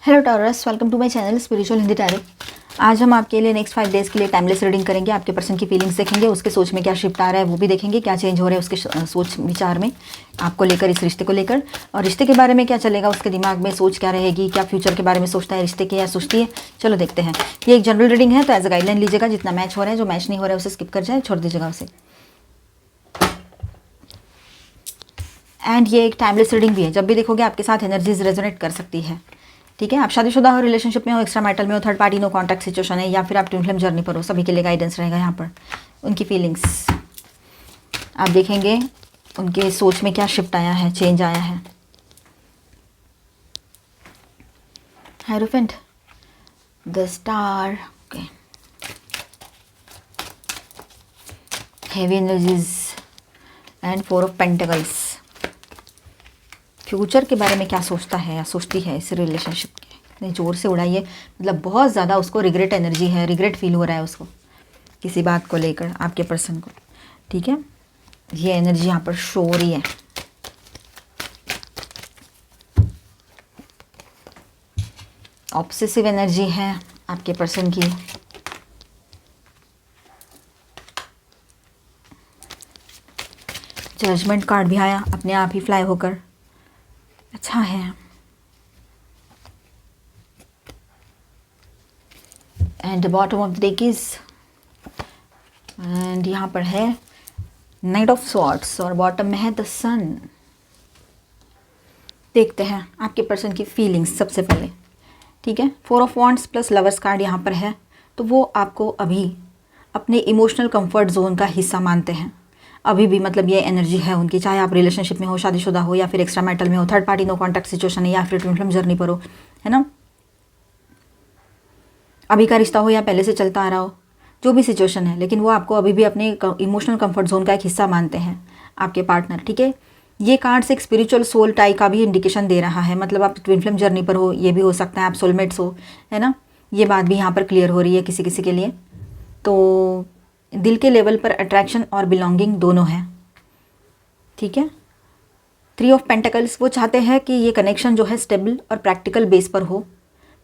Hello Taurus, welcome to my channel spiritual Hindi tarot. आज हम आपके लिए नेक्स्ट 5 डेज़ के लिए टाइमलेस रीडिंग करेंगे। आपके पर्सन की फीलिंग्स देखेंगे, उसके सोच में क्या शिफ्ट आ रहा है वो भी देखेंगे, क्या चेंज हो रहा है उसके सोच विचार में आपको लेकर, इस रिश्ते को लेकर, और रिश्ते के बारे में क्या चलेगा उसके दिमाग में, सोच क्या रहेगी, क्या फ्यूचर के बारे में सोचता है रिश्ते के या सोचती है। चलो देखते हैं। ये एक जनरल रीडिंग है तो एज अ गाइडलाइन लीजिएगा। जितना मैच हो रहा है, जो मैच नहीं हो रहा है उसे स्किप कर जाए, छोड़ दीजिएगा उसे। एंड ये एक टाइमलेस रीडिंग भी है। जब भी देखोगे आपके साथ एनर्जीज रेजोनेट कर सकती है। ठीक है, आप शादीशुदा हो, रिलेशनशिप में हो, एक्स्ट्रा मैरिटल में हो, third party no contact situation है, या फिर आप ट्विन फ्लेम जर्नी पर हो, सभी के लिए गाइडेंस रहेगा यहाँ पर। उनकी फीलिंग्स आप देखेंगे, उनके सोच में क्या शिफ्ट आया है, चेंज आया है। Hierophant, the star, okay, heavy energies and 4 of pentacles. Future के बारे में क्या सोचता है या सोचती है इस रिलेशनशिप के। इतने ज़ोर से उड़ाई है, मतलब बहुत ज़्यादा उसको रिग्रेट एनर्जी है, रिग्रेट फील हो रहा है उसको किसी बात को लेकर, आपके पर्सन को। ठीक है, ये एनर्जी यहाँ पर शो हो रही है। ऑब्सेसिव एनर्जी है आपके पर्सन की। जजमेंट कार्ड भी आया अपने आप ही फ्लाई होकर, अच्छा है। And bottom of the deck is, and यहाँ पर है नाइट ऑफ स्वॉर्ड्स और बॉटम में है द सन। देखते हैं आपके पर्सन की फीलिंग्स सबसे पहले। ठीक है, 4 of wands plus lovers card यहाँ पर है, तो वो आपको अभी अपने इमोशनल कंफर्ट जोन का हिस्सा मानते हैं अभी भी। मतलब ये एनर्जी है उनकी, चाहे आप रिलेशनशिप में हो, शादीशुदा हो, या फिर एक्स्ट्रा मैरिटल में हो, third party no contact situation है, या फिर ट्विन फ्लेम जर्नी पर हो, है ना। अभी का रिश्ता हो या पहले से चलता आ रहा हो, जो भी सिचुएशन है, लेकिन वो आपको अभी भी अपने इमोशनल कंफर्ट जोन का एक हिस्सा मानते हैं आपके पार्टनर। ठीक है, ये कार्ड्स एक स्पिरिचुअल सोल टाई का भी इंडिकेशन दे रहा है। मतलब आप ट्विन फ्लेम जर्नी पर हो, ये भी हो सकता है आप सोलमेट्स हो, है ना। ये बात भी यहाँ पर क्लियर हो रही है किसी किसी के लिए। तो दिल के लेवल पर अट्रैक्शन और बिलोंगिंग दोनों है। ठीक है, 3 ऑफ पेंटिकल्स, वो चाहते हैं कि ये कनेक्शन जो है स्टेबल और प्रैक्टिकल बेस पर हो,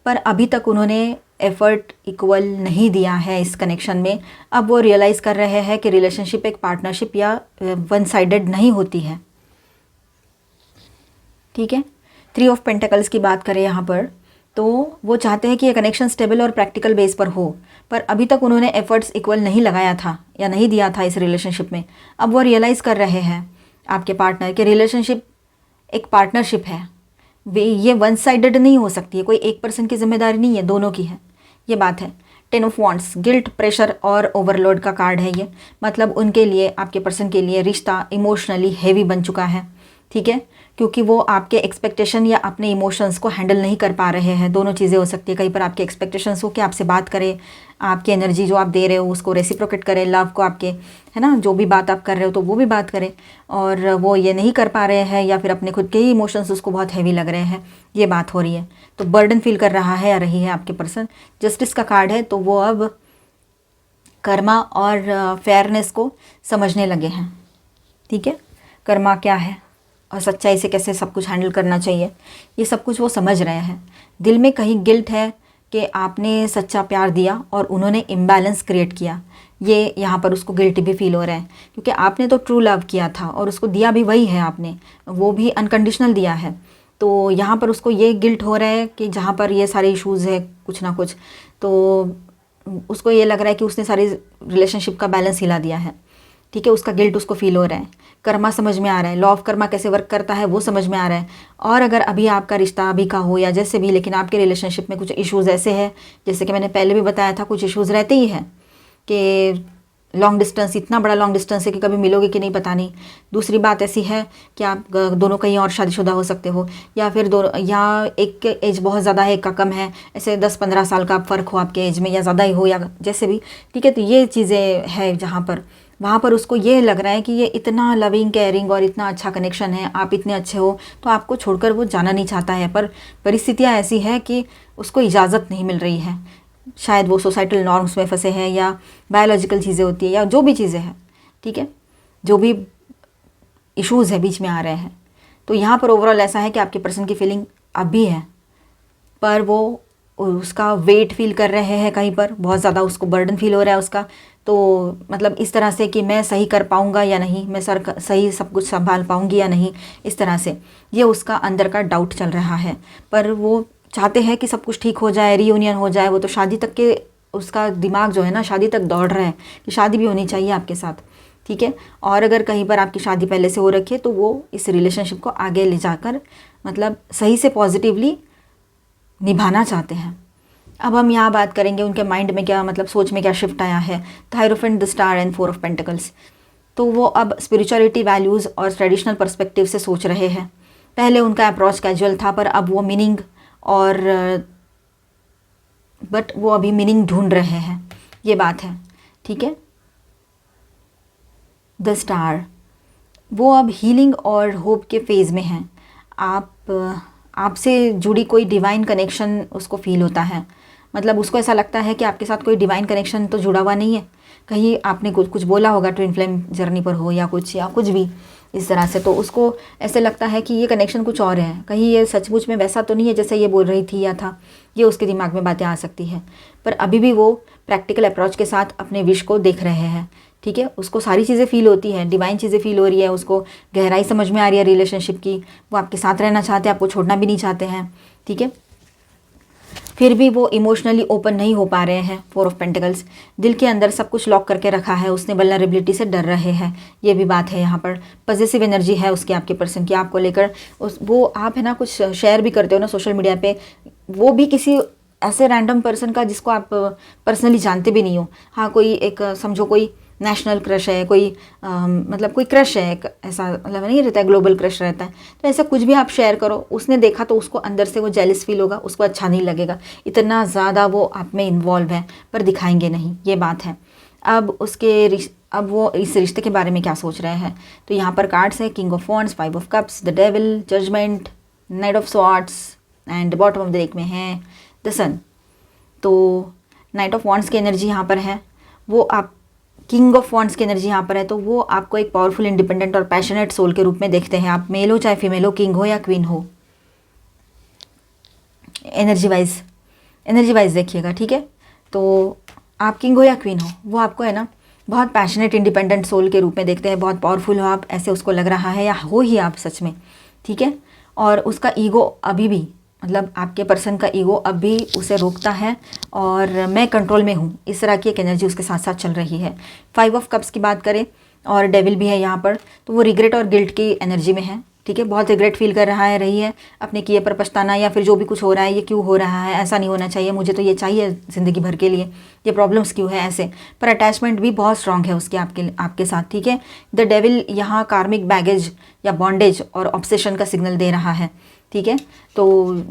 पर अभी तक उन्होंने एफर्ट इक्वल नहीं दिया है इस कनेक्शन में। अब वो रियलाइज़ कर रहे हैं कि रिलेशनशिप एक पार्टनरशिप या वन साइडेड नहीं होती है। ठीक है, 3 ऑफ पेंटिकल्स की बात करें यहाँ पर, तो वो चाहते हैं कि ये कनेक्शन स्टेबल और प्रैक्टिकल बेस पर हो, पर अभी तक उन्होंने एफर्ट्स इक्वल नहीं लगाया था या नहीं दिया था इस रिलेशनशिप में। अब वो रियलाइज़ कर रहे हैं आपके पार्टनर कि रिलेशनशिप एक पार्टनरशिप है, वे ये वन साइडेड नहीं हो सकती है, कोई एक पर्सन की जिम्मेदारी नहीं है, दोनों की है, ये बात है। 10 ऑफ वॉन्ड्स, गिल्ट, प्रेशर और ओवरलोड का कार्ड है ये। मतलब उनके लिए, आपके पर्सन के लिए रिश्ता इमोशनली हैवी बन चुका है। ठीक है, क्योंकि वो आपके एक्सपेक्टेशन या अपने इमोशंस को हैंडल नहीं कर पा रहे हैं। दोनों चीज़ें हो सकती है, कहीं पर आपके एक्सपेक्टेशंस हो कि आपसे बात करें, आपकी एनर्जी जो आप दे रहे हो उसको रेसिप्रोकेट करें, लव को आपके, है ना, जो भी बात आप कर रहे हो तो वो भी बात करें, और वो ये नहीं कर पा रहे हैं, या फिर अपने खुद के ही इमोशंस उसको बहुत हैवी लग रहे हैं, ये बात हो रही है। तो बर्डन फील कर रहा है या रही है आपके पर्सन। जस्टिस का कार्ड है, तो वो अब कर्मा और फेयरनेस को समझने लगे हैं। ठीक है, कर्मा क्या है और सच्चाई से कैसे सब कुछ हैंडल करना चाहिए, ये सब कुछ वो समझ रहे हैं। दिल में कहीं गिल्ट है कि आपने सच्चा प्यार दिया और उन्होंने इम्बैलेंस क्रिएट किया, ये यहाँ पर उसको गिल्ट भी फील हो रहा है, क्योंकि आपने तो ट्रू लव किया था और उसको दिया भी वही है आपने, वो भी अनकंडीशनल दिया है। तो यहाँ पर उसको ये गिल्ट हो रहा है कि जहाँ पर ये सारे इश्यूज़ है कुछ ना कुछ, तो उसको ये लग रहा है कि उसने सारी रिलेशनशिप का बैलेंस हिला दिया है। ठीक है, उसका गिल्ट उसको फील हो रहा है। कर्मा समझ में आ रहा है, लॉ ऑफ कर्मा कैसे वर्क करता है वो समझ में आ रहा है। और अगर अभी आपका रिश्ता अभी का हो या जैसे भी, लेकिन आपके रिलेशनशिप में कुछ इश्यूज़ ऐसे हैं, जैसे कि मैंने पहले भी बताया था, कुछ इश्यूज़ रहते ही हैं कि लॉन्ग डिस्टेंस, इतना बड़ा लॉन्ग डिस्टेंस है कि कभी मिलोगे कि नहीं पता नहीं। दूसरी बात ऐसी है कि आप दोनों कहीं और शादीशुदा हो सकते हो, या फिर दोनों, या एक एज बहुत ज़्यादा है, एक का कम है, ऐसे 10-15 साल का फ़र्क हो आपके एज में, या ज़्यादा ही हो या जैसे भी। ठीक है, तो ये चीज़ें हैं जहाँ पर, वहाँ पर उसको ये लग रहा है कि ये इतना लविंग केयरिंग और इतना अच्छा कनेक्शन है, आप इतने अच्छे हो, तो आपको छोड़कर वो जाना नहीं चाहता है, पर परिस्थितियाँ ऐसी हैं कि उसको इजाज़त नहीं मिल रही है। शायद वो सोसाइटल नॉर्म्स में फंसे हैं, या बायोलॉजिकल चीज़ें होती है, या जो भी चीज़ें हैं। ठीक है, जो भी इश्यूज़ है बीच में आ रहे हैं, तो यहाँ पर ओवरऑल ऐसा है कि आपके पर्सन की फीलिंग अब भी है पर वो उसका वेट फील कर रहे हैं, कहीं पर बहुत ज़्यादा उसको बर्डन फील हो रहा है उसका। तो मतलब इस तरह से कि मैं सही कर पाऊँगा या नहीं, मैं सही सब कुछ संभाल पाऊँगी या नहीं, इस तरह से ये उसका अंदर का डाउट चल रहा है। पर वो चाहते हैं कि सब कुछ ठीक हो जाए, रीयूनियन हो जाए। वो तो शादी तक के, उसका दिमाग जो है ना शादी तक दौड़ रहा है कि शादी भी होनी चाहिए आपके साथ, ठीक है। और अगर कहीं पर आपकी शादी पहले से हो रखी है तो वो इस रिलेशनशिप को आगे ले जाकर मतलब सही से पॉजिटिवली निभाना चाहते हैं। अब हम यहाँ बात करेंगे उनके माइंड में क्या मतलब सोच में क्या शिफ्ट आया है। The hierophant, the star and 4 of pentacles. तो वो अब स्पिरिचुअलिटी, वैल्यूज़ और ट्रेडिशनल पर्सपेक्टिव से सोच रहे हैं। पहले उनका अप्रोच कैजुअल था, पर अब वो मीनिंग और बट वो अभी मीनिंग ढूंढ रहे हैं, ये बात है, ठीक है। द स्टार, वो अब हीलिंग और होप के फेज़ में हैं। आपसे जुड़ी कोई डिवाइन कनेक्शन उसको फील होता है। मतलब उसको ऐसा लगता है कि आपके साथ कोई डिवाइन कनेक्शन तो जुड़ा हुआ नहीं है, कहीं आपने कुछ बोला होगा ट्विन फ्लेम जर्नी पर हो या कुछ भी इस तरह से। तो उसको ऐसे लगता है कि ये कनेक्शन कुछ और है, कहीं ये सचमुच में वैसा तो नहीं है जैसे ये बोल रही थी या था। ये उसके दिमाग में बातें आ सकती है, पर अभी भी वो प्रैक्टिकल अप्रोच के साथ अपने विश को देख रहे हैं, ठीक है। उसको सारी चीज़ें फील होती हैं, डिवाइन चीज़ें फील हो रही है, उसको गहराई समझ में आ रही है रिलेशनशिप की। वो आपके साथ रहना चाहते हैं, आपको छोड़ना भी नहीं चाहते हैं, ठीक है। फिर भी वो इमोशनली ओपन नहीं हो पा रहे हैं। 4 ऑफ पेंटिकल्स, दिल के अंदर सब कुछ लॉक करके रखा है उसने, वल्नरेबिलिटी से डर रहे हैं, ये भी बात है यहाँ पर। पॉजिटिव एनर्जी है उसकी आपके पर्सन की आपको लेकर। वो आप है ना कुछ शेयर भी करते हो ना सोशल मीडिया पे, वो भी किसी ऐसे रैंडम पर्सन का जिसको आप पर्सनली जानते भी नहीं हो। हाँ, कोई एक समझो कोई नेशनल क्रश है, कोई मतलब कोई क्रश है, एक ऐसा मतलब नहीं रहता है, ग्लोबल क्रश रहता है। तो ऐसा कुछ भी आप शेयर करो, उसने देखा तो उसको अंदर से वो जेलस फील होगा, उसको अच्छा नहीं लगेगा। इतना ज़्यादा वो आप में इन्वॉल्व है, पर दिखाएंगे नहीं, ये बात है। अब वो इस रिश्ते के बारे में क्या सोच रहे हैं। तो यहाँ पर कार्ड्स है king of wands, 5 of cups, the devil, judgement, knight of swords and bottom of the deck में है द सन। तो नाइट ऑफ वॉन्ड्स की एनर्जी यहाँ पर है, वो आप किंग ऑफ वॉन्ड्स की एनर्जी यहाँ पर है। तो वो आपको एक पावरफुल, इंडिपेंडेंट और पैशनेट सोल के रूप में देखते हैं। आप मेल हो चाहे फीमेल हो, किंग हो या क्वीन हो, एनर्जी वाइज देखिएगा, ठीक है। तो आप किंग हो या क्वीन हो, वो आपको है ना बहुत पैशनेट, इंडिपेंडेंट सोल के रूप में देखते हैं। बहुत पावरफुल हो आप, ऐसे उसको लग रहा है, या हो ही आप सच में, ठीक है। और उसका ईगो अभी भी मतलब आपके पर्सन का ईगो अब भी उसे रोकता है, और मैं कंट्रोल में हूँ, इस तरह की एक एनर्जी उसके साथ साथ चल रही है। 5 ऑफ कप्स की बात करें और डेविल भी है यहाँ पर, तो वो रिग्रेट और गिल्ट की एनर्जी में है, ठीक है। बहुत रिग्रेट फील कर रहा है, रही है अपने किए पर पछताना, या फिर जो भी कुछ हो रहा है ये क्यों हो रहा है, ऐसा नहीं होना चाहिए, मुझे तो ये चाहिए ज़िंदगी भर के लिए, ये प्रॉब्लम्स क्यों है ऐसे। पर अटैचमेंट भी बहुत स्ट्रांग है उसकी आपके साथ, ठीक है। द डेविल यहाँ कार्मिक बैगेज या बॉन्डेज और ऑब्सेशन का सिग्नल दे रहा है, ठीक है। तो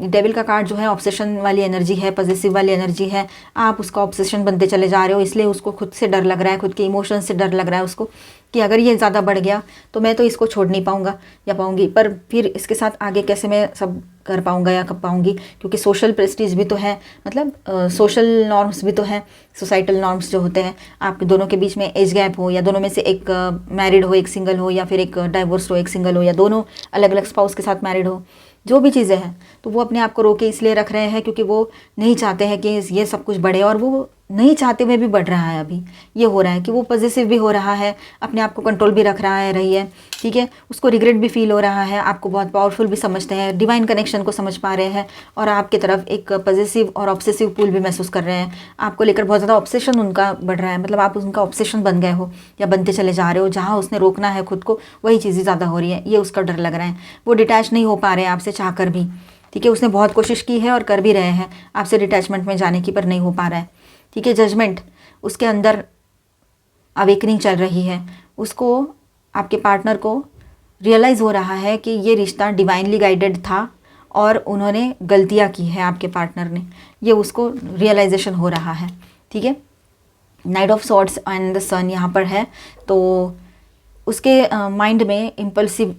डेविल का कार्ड जो है ऑब्सेशन वाली एनर्जी है, पॉजिटिव वाली एनर्जी है। आप उसका ऑब्सेशन बनते चले जा रहे हो, इसलिए उसको खुद से डर लग रहा है, खुद के इमोशन से डर लग रहा है उसको कि अगर ये ज़्यादा बढ़ गया तो मैं तो इसको छोड़ नहीं पाऊँगा या पाऊँगी, पर फिर इसके साथ आगे कैसे मैं सब कर पाऊँगा या कब पाऊँगी, क्योंकि सोशल प्रेस्टीज भी तो है, मतलब सोशल नॉर्म्स भी तो है, सोसाइटल नॉर्म्स जो होते हैं। आपके दोनों के बीच में एज गैप हो, या दोनों में से एक मैरिड हो, एक सिंगल हो, या फिर एक डाइवोर्स हो, एक सिंगल हो, या दोनों अलग अलग स्पाउस के साथ मैरिड हो, जो भी चीज़ें हैं, तो वो अपने आप को रोके इसलिए रख रहे हैं क्योंकि वो नहीं चाहते हैं कि ये सब कुछ बढ़े, और वो नहीं चाहते हुए भी बढ़ रहा है। अभी ये हो रहा है कि वो पॉजिटिव भी हो रहा है, अपने आप को कंट्रोल भी रख रहा है, रही है, ठीक है। उसको रिग्रेट भी फील हो रहा है, आपको बहुत पावरफुल भी समझते हैं, डिवाइन कनेक्शन को समझ पा रहे हैं, और आपकी तरफ एक पॉजिटिव और ऑब्सेसिव पुल भी महसूस कर रहे हैं। आपको लेकर बहुत ज़्यादा ऑब्सेशन उनका बढ़ रहा है, मतलब आप उनका ऑब्सेशन बन गए हो या बनते चले जा रहे हो। जहाँ उसने रोकना है खुद को, वही चीज़ें ज़्यादा हो रही है, ये उसका डर लग रहा है। वो डिटैच नहीं हो पा रहे हैं आपसे चाह कर भी, ठीक है। उसने बहुत कोशिश की है और कर भी रहे हैं आपसे डिटैचमेंट में जाने की, पर नहीं हो पा रहा है, ठीक है। जजमेंट, उसके अंदर अवेकनिंग चल रही है, उसको, आपके पार्टनर को रियलाइज़ हो रहा है कि ये रिश्ता डिवाइनली गाइडेड था और उन्होंने गलतियाँ की है आपके पार्टनर ने, ये उसको रियलाइजेशन हो रहा है, ठीक है। Knight of swords and the sun यहाँ पर है, तो उसके माइंड में इम्पल्सिव,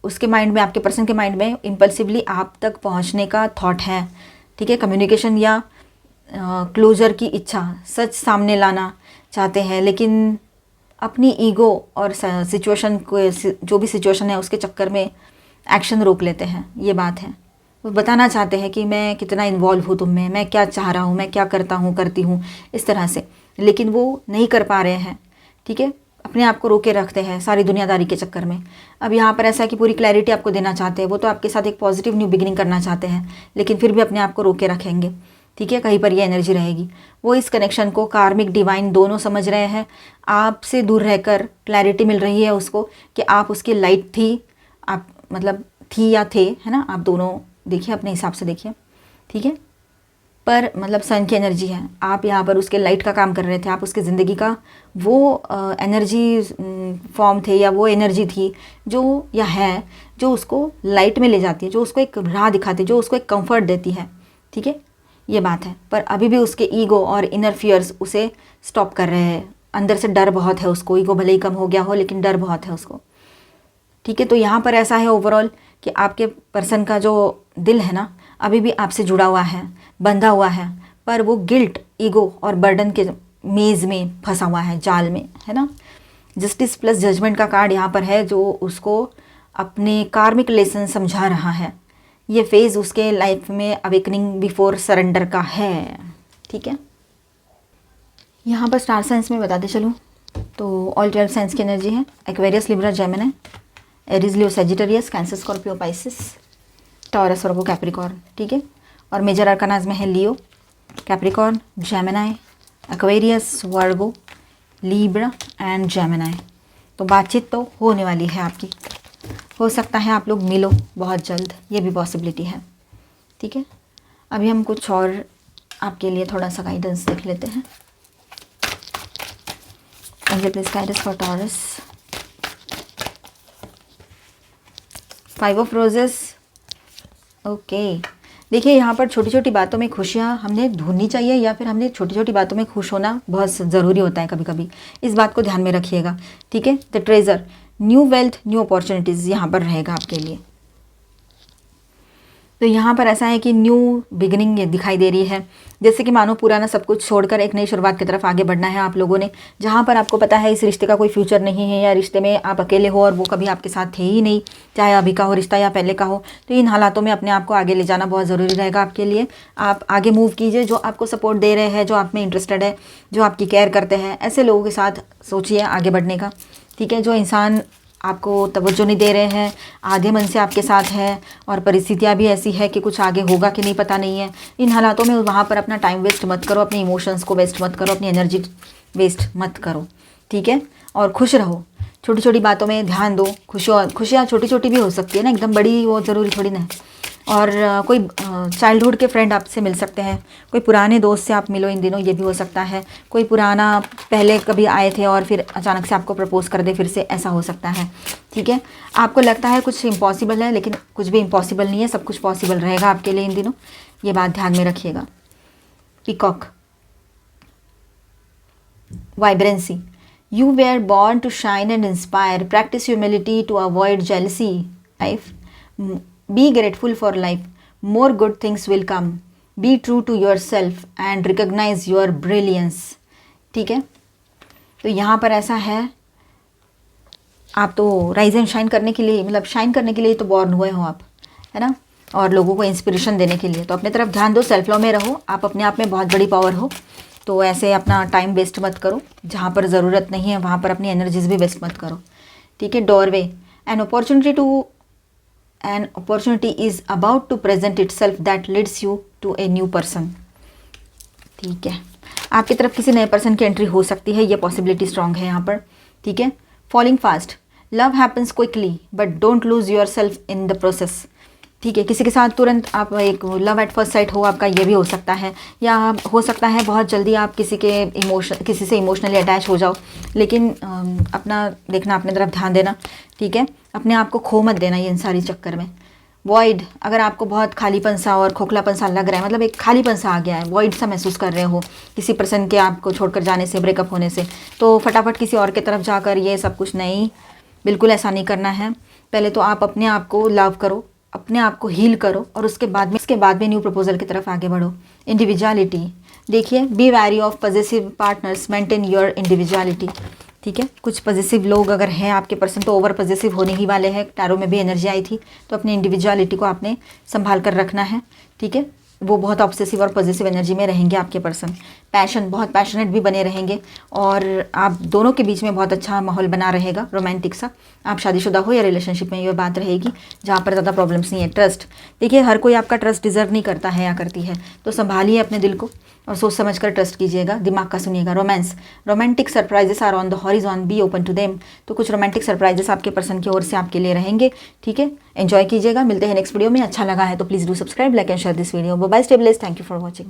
उसके माइंड में, आपके पर्सन के माइंड में इम्पल्सिवली आप तक पहुँचने का थॉट है, ठीक है। कम्युनिकेशन या क्लोजर की इच्छा, सच सामने लाना चाहते हैं, लेकिन अपनी ईगो और सिचुएशन को, जो भी सिचुएशन है उसके चक्कर में एक्शन रोक लेते हैं, ये बात है, वो बताना चाहते हैं कि मैं कितना इन्वॉल्व हूँ तुम में, मैं क्या चाह रहा हूँ, मैं क्या करता हूँ, करती हूँ, इस तरह से। लेकिन वो नहीं कर पा रहे हैं, ठीक है, अपने आप को रोके रखते हैं सारी दुनियादारी के चक्कर में। अब यहाँ पर ऐसा है कि पूरी क्लैरिटी आपको देना चाहते हैं, वो तो आपके साथ एक पॉजिटिव न्यू बिगिनिंग करना चाहते हैं, लेकिन फिर भी अपने आप को रोके रखेंगे, ठीक है, कहीं पर ये एनर्जी रहेगी। वो इस कनेक्शन को कार्मिक डिवाइन दोनों समझ रहे हैं। आपसे दूर रहकर क्लैरिटी मिल रही है उसको कि आप उसकी लाइट थी, आप मतलब थी या थे, है ना, आप दोनों देखिए, अपने हिसाब से देखिए, ठीक है। पर मतलब सन की एनर्जी है, आप यहाँ पर उसके लाइट का काम कर रहे थे, आप उसकी ज़िंदगी का वो एनर्जी फॉर्म थे, या वो एनर्जी थी जो या है जो उसको लाइट में ले जाती है, जो उसको एक राह दिखाती है, जो उसको एक कंफर्ट देती है, ठीक है, ये बात है। पर अभी भी उसके ईगो और इनर फियर्स उसे स्टॉप कर रहे हैं, अंदर से डर बहुत है उसको, ईगो भले ही कम हो गया हो लेकिन डर बहुत है उसको, ठीक है। तो यहाँ पर ऐसा है ओवरऑल कि आपके पर्सन का जो दिल है ना, अभी भी आपसे जुड़ा हुआ है, बंधा हुआ है, पर वो गिल्ट, ईगो और बर्डन के मेज़ में फंसा हुआ है, जाल में, है ना। जस्टिस प्लस जजमेंट का कार्ड यहाँ पर है, जो उसको अपने कार्मिक लेसन समझा रहा है। ये फेज़ उसके लाइफ में अवेकनिंग बिफोर सरेंडर का है, ठीक है। यहाँ पर स्टार साइंस में बताते चलूँ तो ऑल 12 साइंस की एनर्जी है। Aquarius, Libra, Gemini, Aries, Leo, Sagittarius, Cancer, Scorpio, Pisces, Taurus, Virgo, Capricorn, ठीक है। और मेजर आर्कानाज में है Leo, Capricorn, Gemini, Aquarius, Virgo, Libra and Gemini. तो बातचीत तो होने वाली है आपकी, हो सकता है आप लोग मिलो बहुत जल्द, ये भी पॉसिबिलिटी है, ठीक है। अभी हम कुछ और आपके लिए थोड़ा सा गाइडेंस देख लेते हैं। Angel please guide us for taurus. 5 of roses, okay. देखिए यहाँ पर छोटी छोटी बातों में खुशियाँ हमने ढूंढनी चाहिए, या फिर हमने छोटी छोटी बातों में खुश होना बहुत ज़रूरी होता है कभी कभी, इस बात को ध्यान में रखिएगा, ठीक है। The treasure, new wealth, new opportunities यहाँ पर रहेगा आपके लिए। तो यहाँ पर ऐसा है कि न्यू बिगिनिंग दिखाई दे रही है, जैसे कि मानो पुराना सब कुछ छोड़कर एक नई शुरुआत की तरफ आगे बढ़ना है आप लोगों ने। जहाँ पर आपको पता है इस रिश्ते का कोई फ्यूचर नहीं है, या रिश्ते में आप अकेले हो और वो कभी आपके साथ थे ही नहीं, चाहे अभी का हो रिश्ता या पहले का हो, तो इन हालातों में अपने आप को आगे ले जाना बहुत ज़रूरी रहेगा आपके लिए। आप आगे मूव कीजिए, जो आपको सपोर्ट दे रहे हैं, जो आप में इंटरेस्टेड है, जो आपकी केयर करते हैं, ऐसे लोगों के साथ सोचिए आगे बढ़ने का, ठीक है। जो इंसान आपको तवज्जो नहीं दे रहे हैं, आधे मन से आपके साथ है, और परिस्थितियाँ भी ऐसी है कि कुछ आगे होगा कि नहीं पता नहीं है, इन हालातों में वहाँ पर अपना टाइम वेस्ट मत करो, अपने इमोशंस को वेस्ट मत करो, अपनी एनर्जी वेस्ट मत करो, ठीक है। और खुश रहो, छोटी छोटी बातों में ध्यान दो। खुशियाँ छोटी छोटी भी हो सकती है ना, एकदम बड़ी वो ज़रूरी थोड़ी ना है। और कोई चाइल्डहुड के फ्रेंड आपसे मिल सकते हैं, कोई पुराने दोस्त से आप मिलो इन दिनों, ये भी हो सकता है। कोई पुराना पहले कभी आए थे और फिर अचानक से आपको प्रपोज कर दे फिर से, ऐसा हो सकता है, ठीक है। आपको लगता है कुछ इम्पॉसिबल है, लेकिन कुछ भी इम्पॉसिबल नहीं है, सब कुछ पॉसिबल रहेगा आपके लिए इन दिनों, ये बात ध्यान में रखिएगा। Peacock, vibrancy, you were born to shine and inspire, practice humility to avoid jealousy life, be grateful for life, more good things will come, be true to yourself and recognize your brilliance, ठीक है। तो यहाँ पर ऐसा है, आप तो rise and shine करने के लिए, मतलब शाइन करने के लिए तो बॉर्न हुए हो आप, है ना, और लोगों को इंस्पिरेशन देने के लिए। तो अपने तरफ ध्यान दो, सेल्फ लव में रहो, आप अपने आप में बहुत बड़ी पावर हो, तो ऐसे अपना टाइम वेस्ट मत करो, जहाँ पर ज़रूरत नहीं है वहाँ पर अपनी एनर्जीज भी वेस्ट मत करो, ठीक है। Doorway, an opportunity is about to present itself that leads you to a new person, ठीक है। आपकी तरफ किसी नए पर्सन की एंट्री हो सकती है, ये पॉसिबिलिटी स्ट्रांग है यहाँ पर, ठीक है। Falling fast, love happens quickly but don't lose your self in the process, ठीक है। किसी के साथ तुरंत आप एक लव एट फर्स्ट साइट हो आपका, ये भी हो सकता है, या हो सकता है बहुत जल्दी आप किसी से इमोशनली अटैच हो जाओ, लेकिन अपना देखना, अपने तरफ ध्यान देना, ठीक है। अपने आप को खो मत देना ये इन सारी चक्कर में। वॉइड, अगर आपको बहुत खालीपन सा और खोखलापन सा लग रहा है, मतलब एक खालीपन सा आ गया है, वॉइड सा महसूस कर रहे हो किसी पर्सन के आपको छोड़कर जाने से, ब्रेकअप होने से, तो फटाफट किसी और की तरफ जाकर ये सब कुछ नहीं, बिल्कुल ऐसा नहीं करना है। पहले तो आप अपने आप को लव करो, अपने आप को हील करो, और उसके बाद में न्यू प्रपोजल की तरफ आगे बढ़ो। इंडिविजुअलिटी, देखिए, be wary of possessive partners, maintain your individuality, ठीक है। कुछ पॉजिटिव लोग अगर हैं आपके पर्सन तो ओवर पॉजिटिव होने ही वाले हैं। टैरो में भी एनर्जी आई थी, तो अपनी इंडिविजुअलिटी को आपने संभाल कर रखना है, ठीक है। वो बहुत ऑब्सेसिव और पॉजिटिव एनर्जी में रहेंगे आपके पर्सन। पैशन, बहुत पैशनेट भी बने रहेंगे और आप दोनों के बीच में बहुत अच्छा माहौल बना रहेगा, रोमांटिक सा। आप शादीशुदा हो या रिलेशनशिप में, ये बात रहेगी जहाँ पर ज़्यादा प्रॉब्लम्स नहीं है। ट्रस्ट, देखिए हर कोई आपका ट्रस्ट डिजर्व नहीं करता है या करती है, तो संभालिए अपने दिल को और सोच समझ कर ट्रस्ट कीजिएगा, दिमाग का सुनिएगा। Romance, romantic surprises are on the horizon, be open to them. तो कुछ रोमांटिक सरप्राइजेस आपके पर्सन की ओर से आपके लिए रहेंगे, ठीक है। एंजॉय कीजिएगा। मिलते हैं नेक्स्ट वीडियो में। अच्छा लगा है तो please do subscribe, like and share this video. Bye bye, stay blessed, thank you for watching.